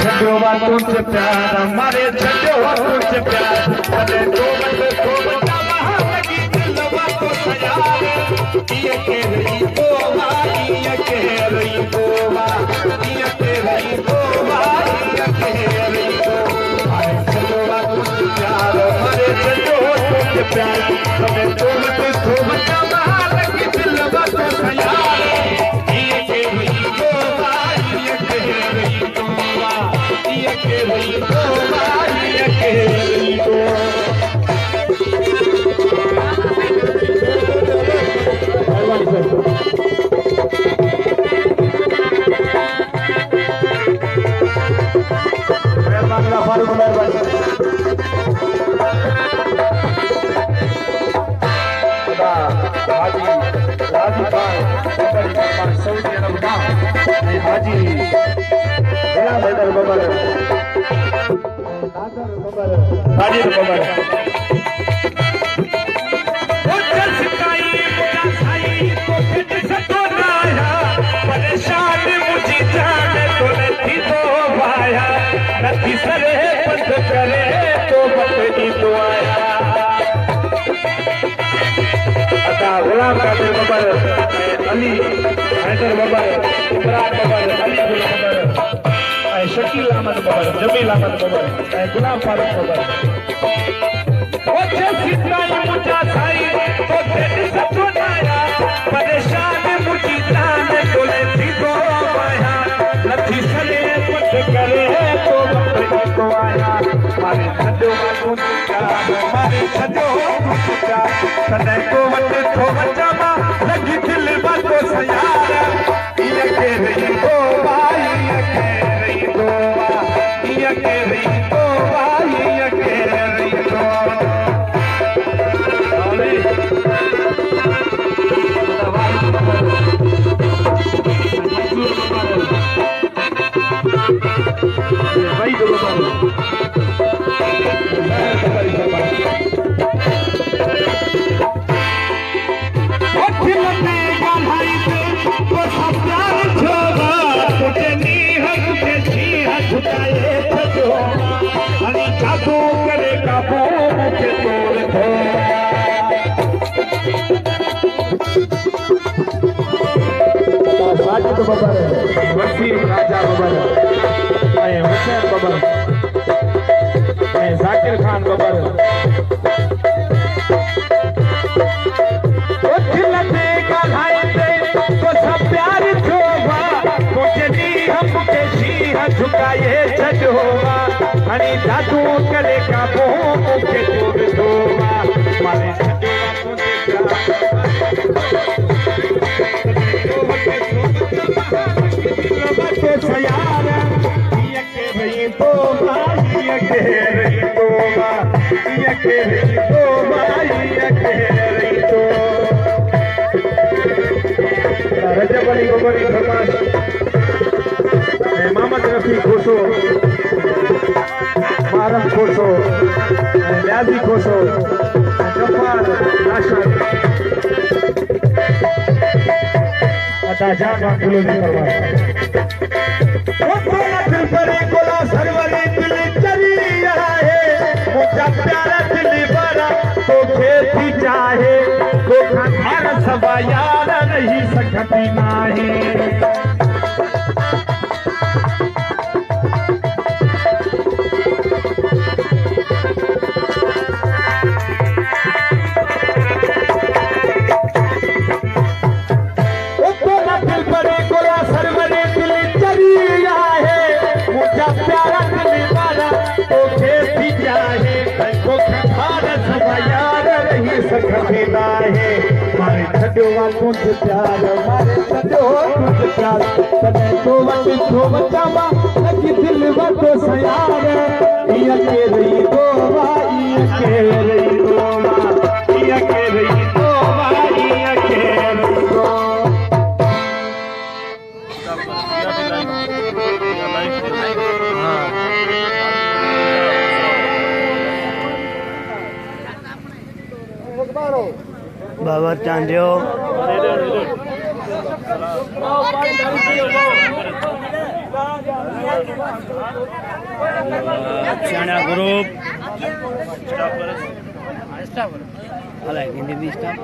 छो तुझसे प्यार मारे छो तुझसे प्यार तने तो बचा लगी दिलवा तो सयार ये के रही तो भाई ये के रही तो भाई ये के रही तो भाई ये के रही तो मारे छो तुझसे प्यार मारे छो तुझसे प्यार तने तो बचा लगी दिलवा तो सयार ये के रही तो भाई ये के रही तो ये के रही तो भाई ये के रही तो गुलाम कादिर बबर अली हैदर बबर इमरान बबर अली बबर शकील अहमद बबर जमील अहमद बबर गुलाम फारूक बबर ओछे सिताई मुझा साई तो तेरी सतोनाया परेशान मुझी जान तोले थी तो आया नथी सले पट करे तो बकरी को आया मारे छजो तुझा मारे छजो तुझा तने को वट थो बचावा लगी दिल बातो सयार ये के रही तो भाई ये के रही तो भाई ये के रही तो भाई ये के रही तो भाई दो जादू करे काबू मुझे तोड़ दो साजिद बबर वसीम राजा बबर हुसैन बबर जाकिर खान बबर प्यार छोवा मुझे नी हमके शीह झुकाए छजोवा हनी जादू करे का बोह मुझे तोड़ दोवा मारे छजोवा तुझे सयार ये के रही तो भाई ये के रही तो भाई ये के रही तो भाई ये के रही तो रजब अली बबरी फरमाश मोहम्मद रफी खोसो मारम खोसो न्याजी खोसो गफ्फार नाशर अता जान फूलों की फरमाश वो कोना दिल पर गोला सरवरी दिल चरिया है मुझा प्यारा दिल बड़ा तो खेती चाहे तो खाना सब यार नहीं सकती नाही प्यारा दिल वाला तो खेती चाहे तो खाना सब यार नहीं सकती नाही मारे छजो तुझ प्यार मारे छजो तुझ प्यार तने तो वट थो बचावा लगी दिल वटो सयार ये के रही तो भाई ये के रही तो भाई ये के रही तो भाई ये के रही तो बाबा चांदियो चना ग्रुप अलग हिंदी भी स्टाफ